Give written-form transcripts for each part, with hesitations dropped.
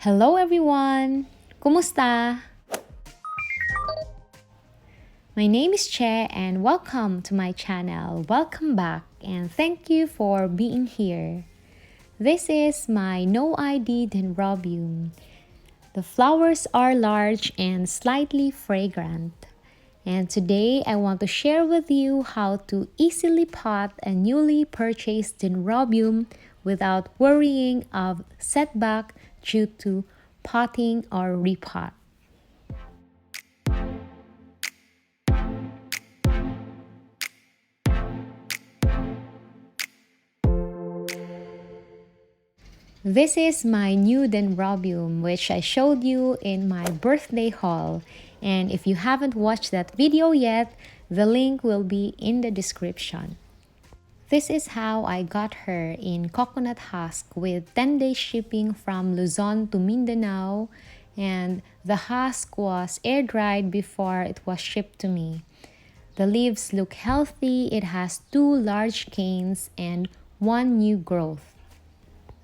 Hello everyone! Kumusta? My name is Che and welcome to my channel. Welcome back and thank you for being here. This is my No ID Dendrobium. The flowers are large and slightly fragrant. And today I want to share with you how to easily pot a newly purchased Dendrobium without worrying of setback due to potting or repot. This is my new Dendrobium which I showed you in my birthday haul, and if you haven't watched that video yet, the link will be in the description. This is how I got her in coconut husk with 10-day shipping from Luzon to Mindanao, and the husk was air dried before it was shipped to me. The leaves look healthy, it has 2 large canes and 1 new growth.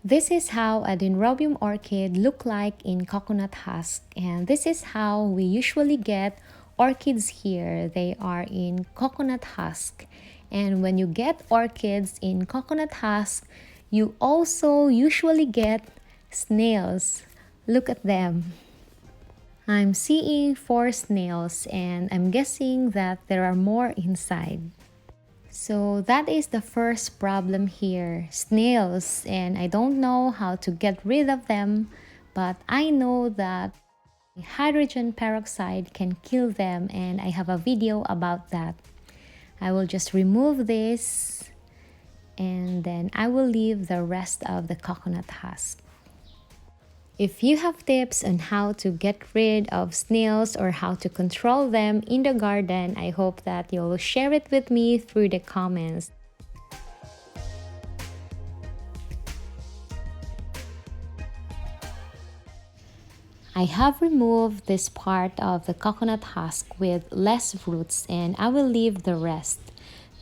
This is how a Dendrobium orchid look like in coconut husk, and this is how we usually get orchids here. They are in coconut husk, and when you get orchids in coconut husk, you also usually get snails. Look at them. I'm seeing 4 snails and I'm guessing that there are more inside. So that is the first problem here, snails, and I don't know how to get rid of them, but I know that hydrogen peroxide can kill them and I have a video about that. I will just remove this and then I will leave the rest of the coconut husk. If you have tips on how to get rid of snails or how to control them in the garden, I hope that you'll share it with me through the comments. I have removed this part of the coconut husk with less roots and I will leave the rest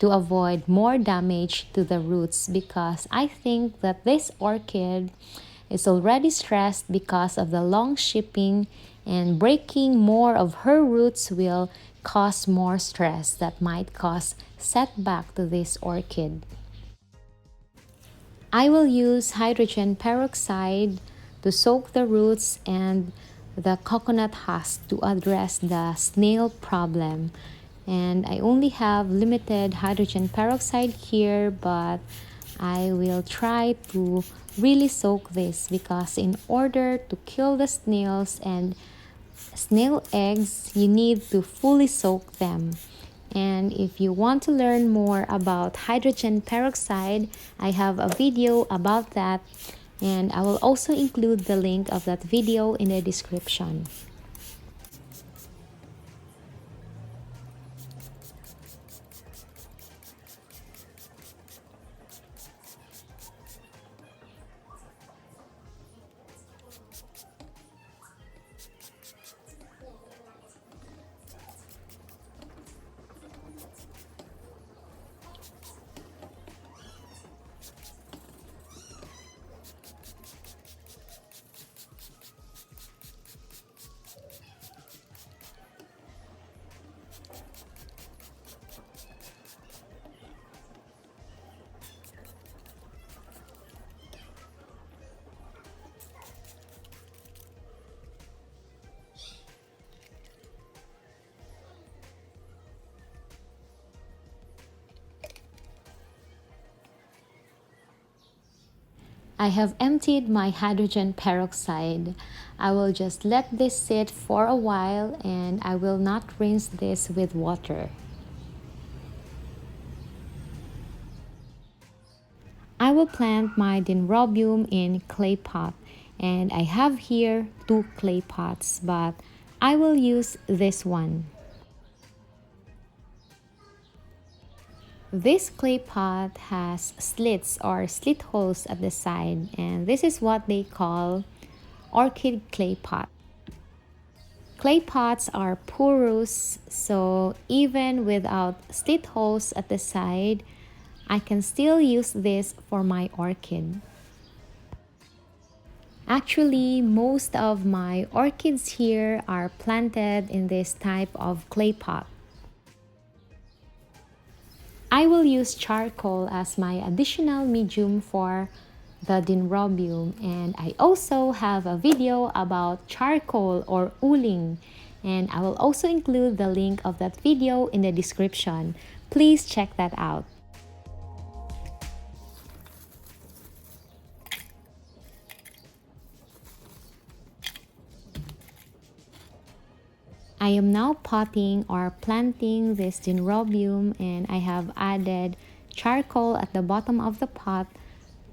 to avoid more damage to the roots because I think that this orchid is already stressed because of the long shipping, and breaking more of her roots will cause more stress that might cause setback to this orchid. I will use hydrogen peroxide to soak the roots and the coconut husk to address the snail problem. And I only have limited hydrogen peroxide here, but I will try to really soak this because in order to kill the snails and snail eggs, you need to fully soak them. And if you want to learn more about hydrogen peroxide, I have a video about that, and I will also include the link of that video in the description. I have emptied my hydrogen peroxide. I will just let this sit for a while and I will not rinse this with water. I will plant my Dendrobium in clay pot, and I have here 2 clay pots, but I will use this one. This clay pot has slits or slit holes at the side, and this is what they call orchid clay pot. Clay pots are porous, so even without slit holes at the side, I can still use this for my orchid. Actually, most of my orchids here are planted in this type of clay pot. I will use charcoal as my additional medium for the Dendrobium, and I also have a video about charcoal or uling, and I will also include the link of that video in the description. Please check that out. I am now potting or planting this Dendrobium, and I have added charcoal at the bottom of the pot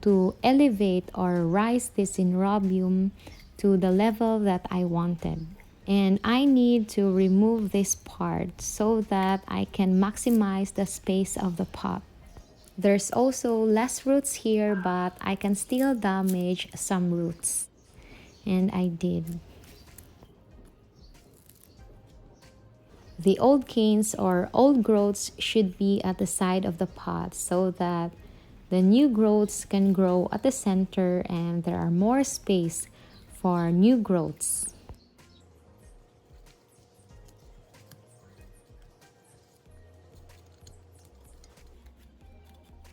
to elevate or rise this Dendrobium to the level that I wanted. And I need to remove this part so that I can maximize the space of the pot. There's also less roots here, but I can still damage some roots. And I did. The old canes or old growths should be at the side of the pot so that the new growths can grow at the center and there are more space for new growths.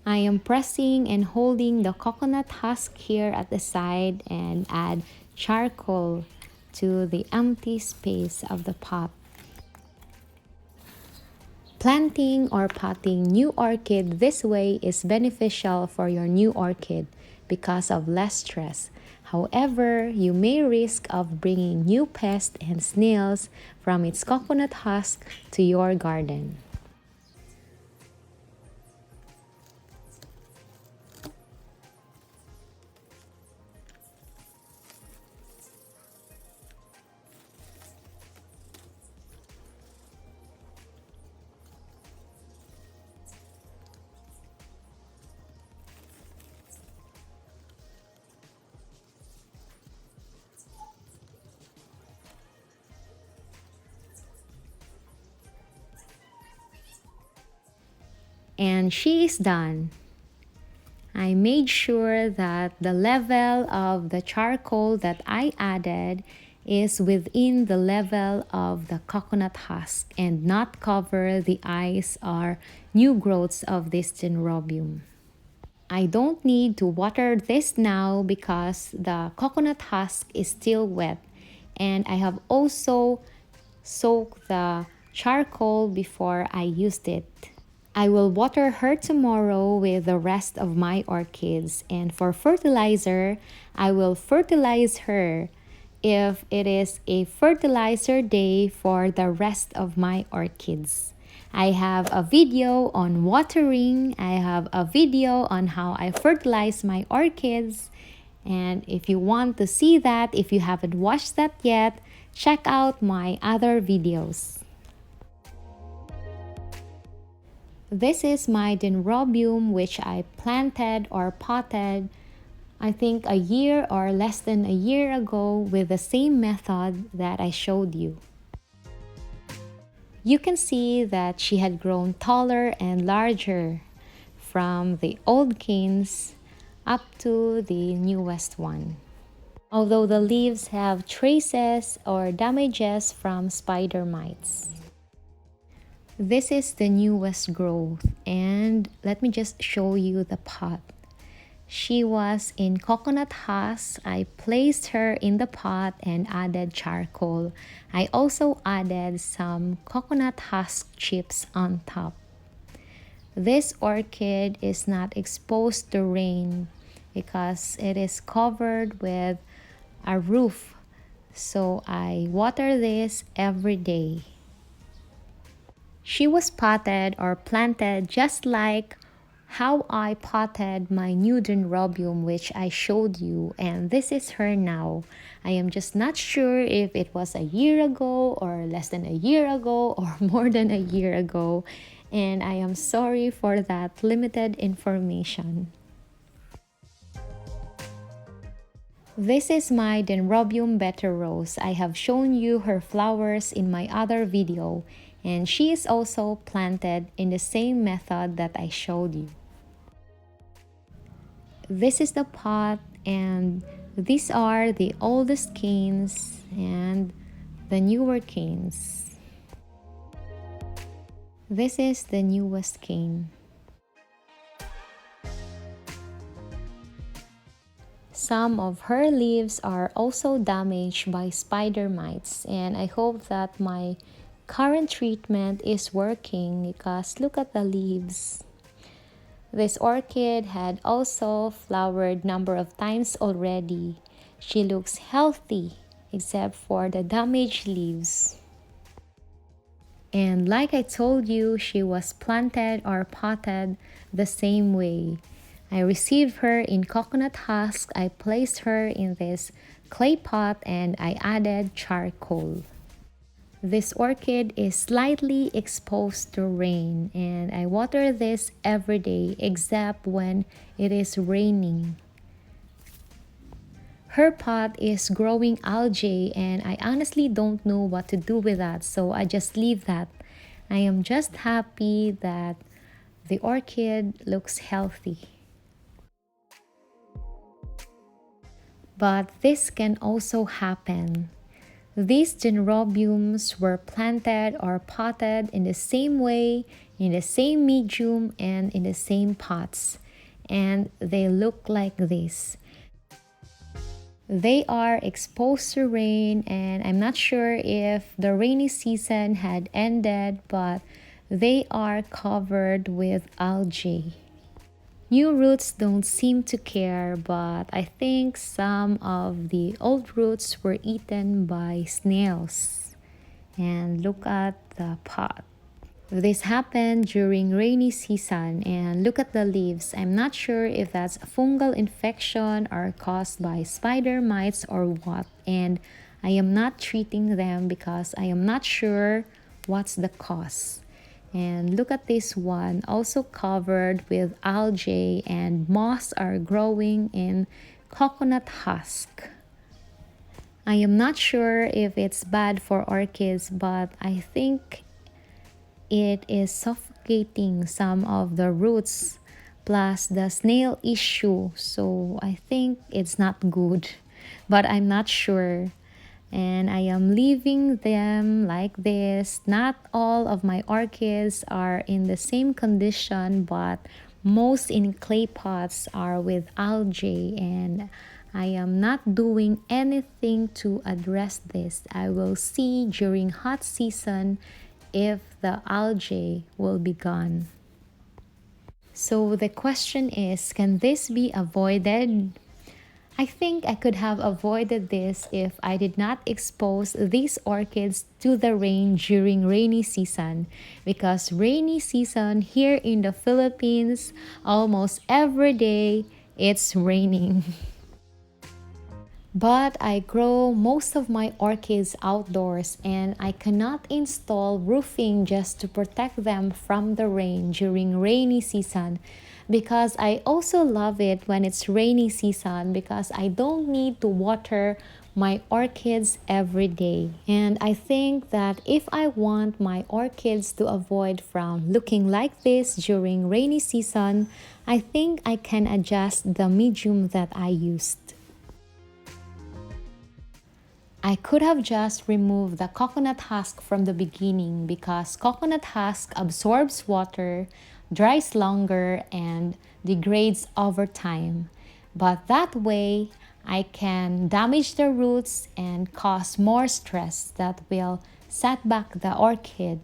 I am pressing and holding the coconut husk here at the side and add charcoal to the empty space of the pot. Planting or potting new orchid this way is beneficial for your new orchid because of less stress. However, you may risk of bringing new pests and snails from its coconut husk to your garden. And she is done. I made sure that the level of the charcoal that I added is within the level of the coconut husk and not cover the eyes or new growths of this Dendrobium. I don't need to water this now because the coconut husk is still wet, and I have also soaked the charcoal before I used it. I will water her tomorrow with the rest of my orchids, and for fertilizer, I will fertilize her if it is a fertilizer day for the rest of my orchids. I have a video on watering, I have a video on how I fertilize my orchids, and if you want to see that, if you haven't watched that yet, check out my other videos. This is my Dendrobium which I planted or potted I think a year or less than a year ago with the same method that I showed you. You can see that she had grown taller and larger from the old canes up to the newest one. Although the leaves have traces or damages from spider mites. This is the newest growth, and let me just show you the pot. She was in coconut husk. I placed her in the pot and added charcoal. I also added some coconut husk chips on top. This orchid is not exposed to rain because it is covered with a roof, so I water this every day. She was potted or planted just like how I potted my new Dendrobium which I showed you, and this is her now. I am just not sure if it was a year ago or less than a year ago or more than a year ago, and I am sorry for that limited information. This is my Dendrobium Betty Rose. I have shown you her flowers in my other video, and she is also planted in the same method that I showed you. This is the pot, and These are the oldest canes and the newer canes. This is the newest cane. Some of her leaves are also damaged by spider mites, and I hope that my current treatment is working because look at the leaves. This orchid had also flowered number of times already. She looks healthy except for the damaged leaves. And like I told you, she was planted or potted the same way. I received her in coconut husk. I placed her in this clay pot and I added charcoal. This orchid is slightly exposed to rain and I water this every day except when it is raining. Her pot is growing algae and I honestly don't know what to do with that, so I just leave that. I am just happy that the orchid looks healthy. But this can also happen. These dendrobiums were planted or potted in the same way, in the same medium, and in the same pots. And they look like this. They are exposed to rain, and I'm not sure if the rainy season had ended, but they are covered with algae. New roots don't seem to care, but I think some of the old roots were eaten by snails. And look at the pot. This happened during rainy season and look at the leaves. I'm not sure if that's fungal infection or caused by spider mites or what, and I am not treating them because I am not sure what's the cause. And look at this one, also covered with algae and moss are growing in coconut husk. I am not sure if it's bad for orchids, but I think it is suffocating some of the roots plus the snail issue, so I think it's not good, but I'm not sure. And I am leaving them like this. Not all of my orchids are in the same condition, but most in clay pots are with algae, and I am not doing anything to address this. I will see during hot season if the algae will be gone. So the question is, can this be avoided? I think I could have avoided this if I did not expose these orchids to the rain during rainy season, because rainy season here in the Philippines, almost every day it's raining. But I grow most of my orchids outdoors and I cannot install roofing just to protect them from the rain during rainy season, because I also love it when it's rainy season because I don't need to water my orchids every day. And I think that if I want my orchids to avoid from looking like this during rainy season, I think I can adjust the medium that I used. I could have just removed the coconut husk from the beginning because coconut husk absorbs water, dries longer, and degrades over time. But that way, I can damage the roots and cause more stress that will set back the orchid.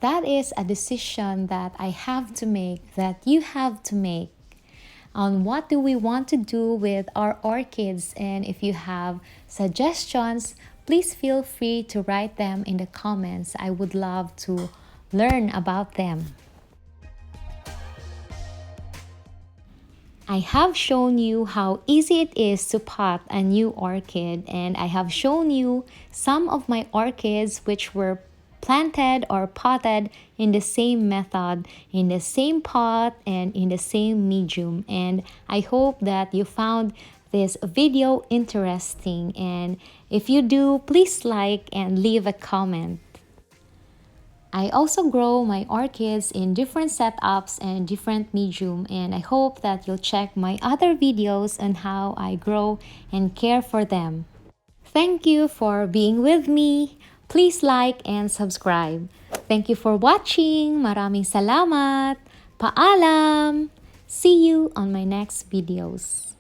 That is a decision that I have to make, that you have to make, on what do we want to do with our orchids. And if you have suggestions, please feel free to write them in the comments. I would love to learn about them. I have shown you how easy it is to pot a new orchid, and I have shown you some of my orchids which were planted or potted in the same method, in the same pot and in the same medium. And I hope that you found this video interesting, and if you do, please like and leave a comment. I also grow my orchids in different setups and different medium, and I hope that you'll check my other videos on how I grow and care for them. Thank you for being with me. Please like and subscribe. Thank you for watching. Maraming salamat. Paalam. See you on my next videos.